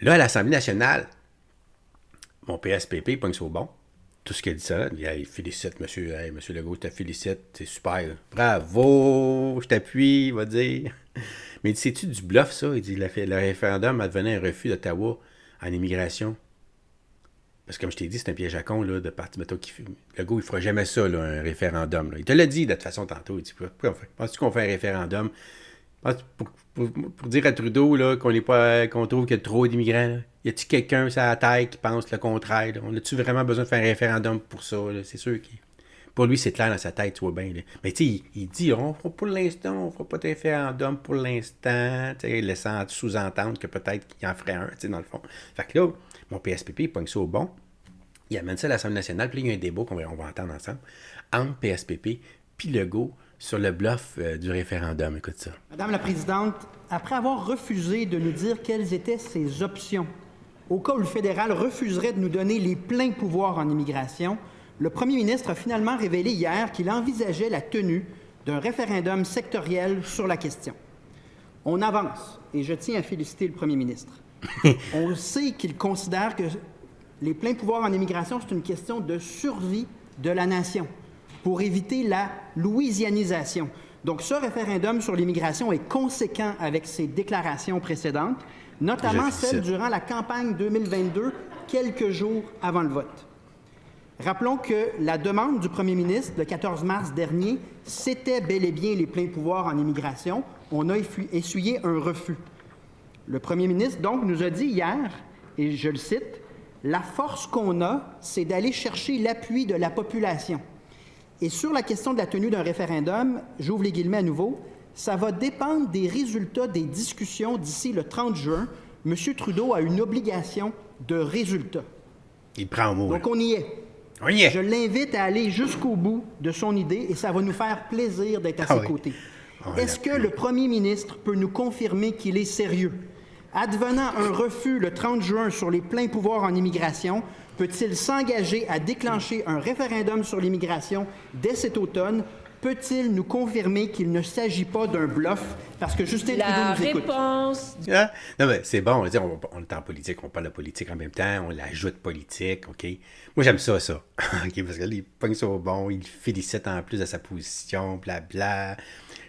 Là, à l'Assemblée nationale, mon PSPP pogne au bon. Tout ce qu'il dit ça, il félicite monsieur. Hey, monsieur Legault, je te félicite, c'est super. Bravo, je t'appuie, il va dire. Mais il dit, c'est-tu du bluff, ça? Il dit, le référendum a devenu un refus d'Ottawa en immigration. Parce que comme je t'ai dit, c'est un piège à con, là, de parti, mettons, Legault, il fera jamais ça, là, un référendum. Là. Il te l'a dit, de toute façon, tantôt. Il dit, pourquoi penses-tu qu'on fait un référendum? Pour dire à Trudeau là, qu'on trouve qu'il y a trop d'immigrants, là? Y a-t-il quelqu'un sur la tête qui pense le contraire? Là? On a-tu vraiment besoin de faire un référendum pour ça? Là? C'est sûr qu'il... Pour lui, c'est clair dans sa tête, tu vois bien. Là. Mais tu sais, il dit, pour l'instant, on fera pas de référendum pour l'instant, laissant sous-entendre que peut-être qu'il en ferait un, dans le fond. Fait que là, mon PSPP, il pogne ça au bon. Il amène ça à l'Assemblée nationale, puis là, il y a un débat qu'on va entendre ensemble entre PSPP puis Legault sur le bluff du référendum. Écoute ça. Madame la Présidente, après avoir refusé de nous dire quelles étaient ses options, au cas où le fédéral refuserait de nous donner les pleins pouvoirs en immigration, le premier ministre a finalement révélé hier qu'il envisageait la tenue d'un référendum sectoriel sur la question. On avance, et je tiens à féliciter le premier ministre. On sait qu'il considère que les pleins pouvoirs en immigration, c'est une question de survie de la nation pour éviter la louisianisation. Donc, ce référendum sur l'immigration est conséquent avec ses déclarations précédentes, notamment celle durant la campagne 2022, quelques jours avant le vote. Rappelons que la demande du premier ministre, le 14 mars dernier, c'était bel et bien les pleins pouvoirs en immigration. On a essuyé un refus. Le premier ministre, donc, nous a dit hier, et je le cite, « La force qu'on a, c'est d'aller chercher l'appui de la population. » Et sur la question de la tenue d'un référendum, j'ouvre les guillemets à nouveau, ça va dépendre des résultats des discussions d'ici le 30 juin. M. Trudeau a une obligation de résultat. Il prend au mot. Donc, on y est. On y est. Je l'invite à aller jusqu'au bout de son idée et ça va nous faire plaisir d'être à ses côtés. Est-ce que le premier ministre peut nous confirmer qu'il est sérieux? Advenant un refus le 30 juin sur les pleins pouvoirs en immigration, peut-il s'engager à déclencher un référendum sur l'immigration dès cet automne? Peut-il nous confirmer qu'il ne s'agit pas d'un bluff? Parce que Justin Trudeau nous écoute. Réponse. Ah, non, mais c'est bon. On est en politique, on parle de politique en même temps, on l'ajoute politique, OK? Moi, j'aime ça. OK? Parce que là, il pogne ça au bon, il félicite en plus de sa position, blabla.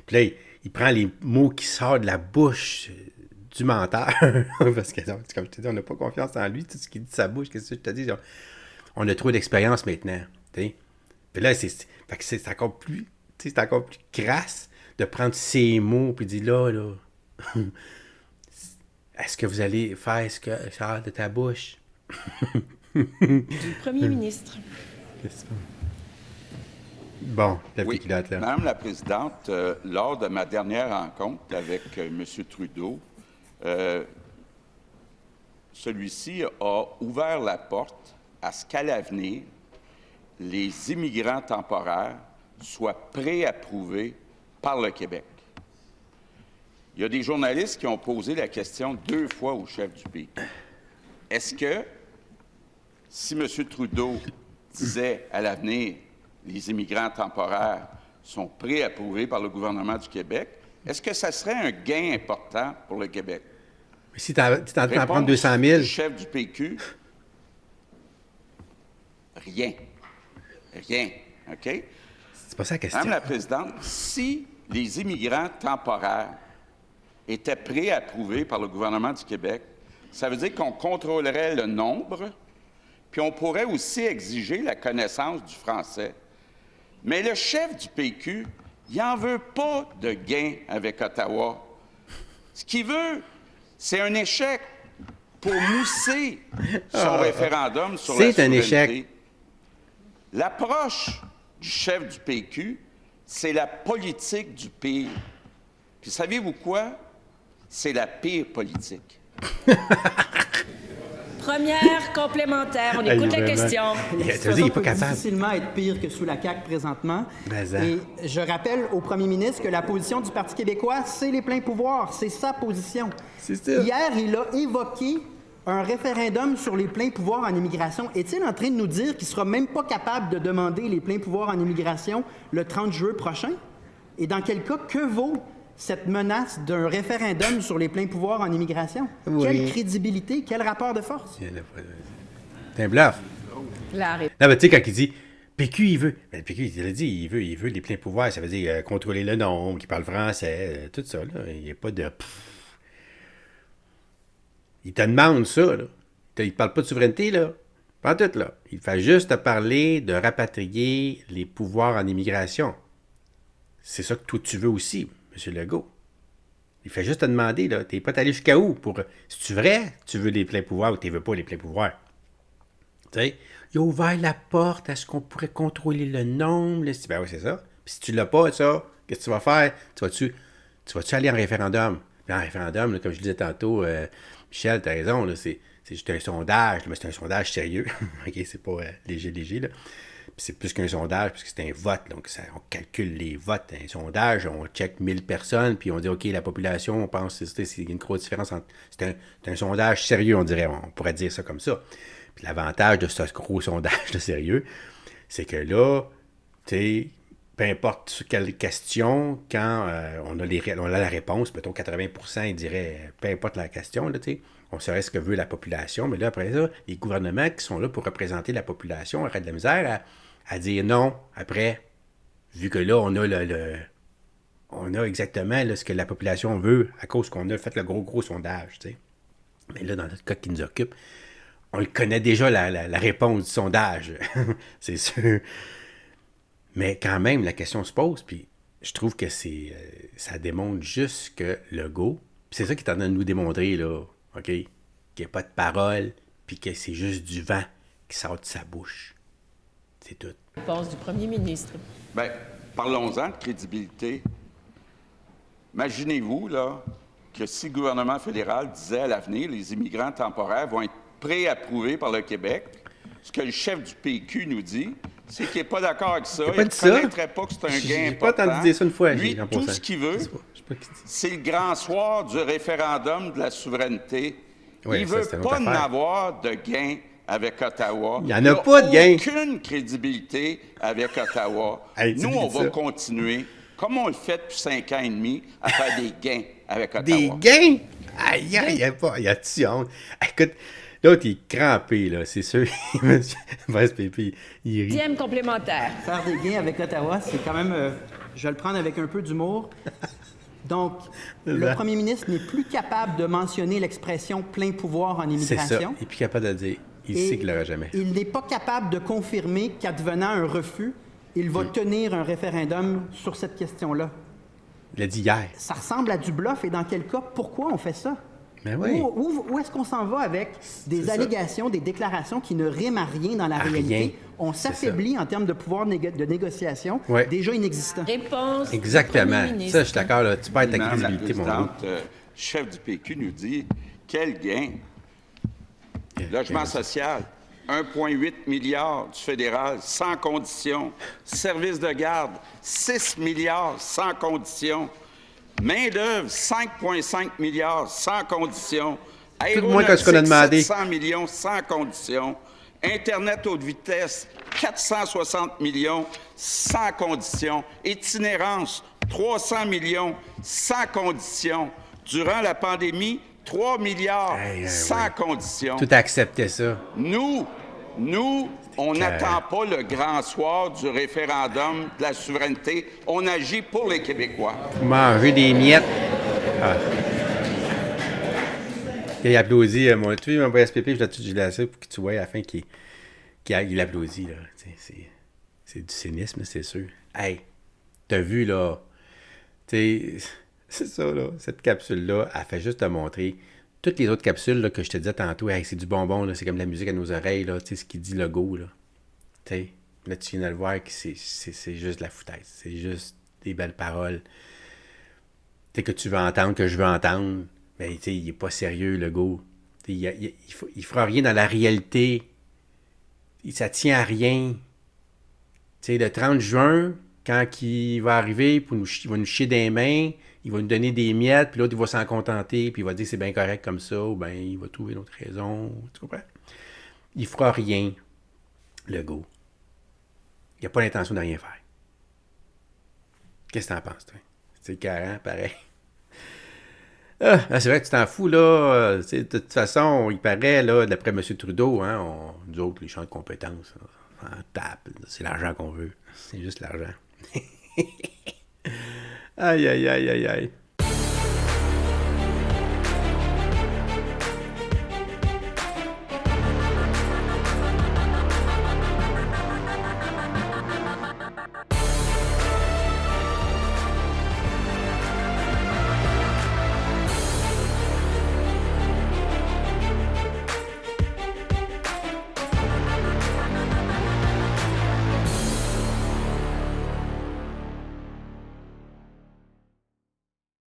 Puis là, il prend les mots qui sortent de la bouche du menteur. Parce que, comme je te dis, on n'a pas confiance en lui, tout ce qu'il dit de sa bouche, qu'est-ce que je te dis? On a trop d'expérience maintenant, tu sais? Puis là, c'est encore plus... c'est encore plus crasse de prendre ces mots et de dire là, est-ce que vous allez faire ce que sort de ta bouche? Du premier ministre. Bon, la oui, pilote, là. Madame la Présidente, lors de ma dernière rencontre avec M. Trudeau, celui-ci a ouvert la porte à ce qu'à l'avenir, les immigrants temporaires soient préapprouvés par le Québec. Il y a des journalistes qui ont posé la question 2 fois au chef du PQ. Est-ce que, si M. Trudeau disait à l'avenir, les immigrants temporaires sont préapprouvés par le gouvernement du Québec, est-ce que ça serait un gain important pour le Québec? Mais si tu en train d'en prendre 200 000... Le chef du PQ, rien. Rien, OK? C'est pas ça la question. Madame la Présidente, si les immigrants temporaires étaient préapprouvés par le gouvernement du Québec, ça veut dire qu'on contrôlerait le nombre, puis on pourrait aussi exiger la connaissance du français. Mais le chef du PQ, il n'en veut pas de gain avec Ottawa. Ce qu'il veut, c'est un échec pour mousser son référendum sur la souveraineté. C'est un échec. L'approche du chef du PQ, c'est la politique du pire. Puis savez-vous quoi? C'est la pire politique. Première complémentaire, on écoute la question. La situation peut difficilement être pire que sous la CAQ présentement. Et je rappelle au premier ministre que la position du Parti québécois, c'est les pleins pouvoirs. C'est sa position. Hier, il a évoqué un référendum sur les pleins pouvoirs en immigration. Est-il en train de nous dire qu'il ne sera même pas capable de demander les pleins pouvoirs en immigration le 30 juin prochain? Et dans quel cas, que vaut cette menace d'un référendum sur les pleins pouvoirs en immigration? Oui. Quelle crédibilité, quel rapport de force? C'est un bluff. La Non, mais tu sais, quand il dit PQ, il veut. Ben, le PQ, il l'a dit, il veut les pleins pouvoirs. Ça veut dire contrôler le nombre, qu'il parle français, tout ça. Là. Il n'y a pas de. Il te demande ça. Là. Il ne parle pas de souveraineté, là. Pas en tout, là. Il fait juste te parler de rapatrier les pouvoirs en immigration. C'est ça que toi, tu veux aussi, M. Legault. Il fait juste te demander, là, t'es pas allé jusqu'à où pour. Si tu vrai, tu veux les pleins pouvoirs ou tu veux pas les pleins pouvoirs. Tu sais, il a ouvert la porte à ce qu'on pourrait contrôler le nombre. Là. Ben oui, c'est ça. Puis si tu l'as pas, ça, qu'est-ce que tu vas faire? Tu vas-tu aller en référendum? Puis en référendum, là, comme je disais tantôt, Michel, t'as raison, là, c'est juste un sondage, mais c'est un sondage sérieux. OK, c'est pas léger, là. Puis c'est plus qu'un sondage, puisque c'est un vote. Donc, on calcule les votes. Un sondage, on check 1000 personnes, puis on dit, OK, la population, on pense que c'est une grosse différence entre... C'est un sondage sérieux, on dirait. On pourrait dire ça comme ça. Puis l'avantage de ce gros sondage de sérieux, c'est que là, tu sais, peu importe sur quelle question, quand on a la réponse, mettons 80%, ils diraient, peu importe la question, là, tu sais, on saurait ce que veut la population. Mais là, après ça, les gouvernements qui sont là pour représenter la population auraient de la misère à dire non après, vu que là, on a exactement là, ce que la population veut à cause qu'on a fait le gros sondage, tu sais. Mais là, dans notre cas qui nous occupe, on le connaît déjà, la réponse du sondage, c'est sûr. Mais quand même, la question se pose, puis je trouve que ça démontre juste que Legault, puis c'est ça qu'il est en train de nous démontrer, là, OK? Qu'il n'y a pas de parole, puis que c'est juste du vent qui sort de sa bouche. C'est tout. réponse du premier ministre. Bien, parlons-en de crédibilité. Imaginez-vous, là, que si le gouvernement fédéral disait à l'avenir, les immigrants temporaires vont être préapprouvés par le Québec, ce que le chef du PQ nous dit, c'est qu'il n'est pas d'accord avec ça. Il ne reconnaîtrait pas que c'est un gain important. J'ai pas entendu dire ça une fois. Lui, tout ce qu'il veut, c'est le grand soir du référendum de la souveraineté. Oui, il ne veut pas n'avoir de gain avec Ottawa. Il n'y en a pas de gain. Aucune crédibilité avec Ottawa. Hey, nous, on va continuer, comme on le fait depuis 5 ans et demi, à faire des gains avec Ottawa. Des gains? Aïe, il y a-tu honte? Écoute, l'autre, il est crampé, là, c'est sûr. Monsieur Pépé, il rit. Deuxième complémentaire. Faire des gains avec Ottawa, c'est quand même... je vais le prendre avec un peu d'humour. Donc, le premier ministre n'est plus capable de mentionner l'expression « plein pouvoir en immigration ». C'est ça, il n'est plus capable de le dire. Il sait qu'il ne l'aura jamais. Il n'est pas capable de confirmer qu'advenant un refus, il va tenir un référendum sur cette question-là. Il l'a dit hier. Ça ressemble à du bluff, et dans quel cas, pourquoi on fait ça? Ben oui. Où est-ce qu'on s'en va avec des allégations, des déclarations qui ne riment à rien dans la réalité? Rien. On s'affaiblit en termes de pouvoir de négociation déjà inexistant. Réponse Exactement. du premier ministre. Ça, je suis d'accord, là. Tu perds ta Madame la crédibilité, mon gars. présidente, chef du PQ nous dit quel gain. Logement social, 1,8 milliard du fédéral, sans condition. Services de garde, 6 milliards, sans condition. Main-d'œuvre, 5,5 milliards, sans condition. Tout moins que ce qu'on a demandé. 700 millions, sans condition. Internet haute vitesse, 460 millions, sans condition. Itinérance, 300 millions, sans condition. Durant la pandémie, 3 milliards, sans condition. Tout acceptait ça. Nous, on n'attend pas le grand soir du référendum de la souveraineté. On agit pour les Québécois. Manger des miettes. Ah. Il applaudit. Mon SPP, je l'ai assez pour que tu vois à la fin qu'il applaudit. Là. C'est du cynisme, c'est sûr. Hey, t'as vu, là. C'est ça, là. Cette capsule-là, elle fait juste te montrer. Toutes les autres capsules là, que je te disais tantôt, hey, c'est du bonbon, là, c'est comme de la musique à nos oreilles, là, ce qu'il dit Legault. Là, là tu viens de le voir que c'est juste de la foutaise. C'est juste des belles paroles. Que tu veux entendre, que je veux entendre. Mais il n'est pas sérieux, Legault. Il fera rien dans la réalité. Ça tient à rien. Le 30 juin, quand il va arriver, il va nous chier des mains, il va nous donner des miettes, puis l'autre, il va s'en contenter, puis il va dire c'est bien correct comme ça, ou bien il va trouver une autre raison. Tu comprends? Il fera rien, Legault. Il n'a pas l'intention de rien faire. Qu'est-ce que t'en penses, toi? C'est carré, pareil. C'est vrai que tu t'en fous, là. De toute façon, il paraît, là, d'après M. Trudeau, hein, nous autres, les champs de compétences, on tape. C'est l'argent qu'on veut. C'est juste l'argent. Aïe, aïe, aïe, aïe, aïe.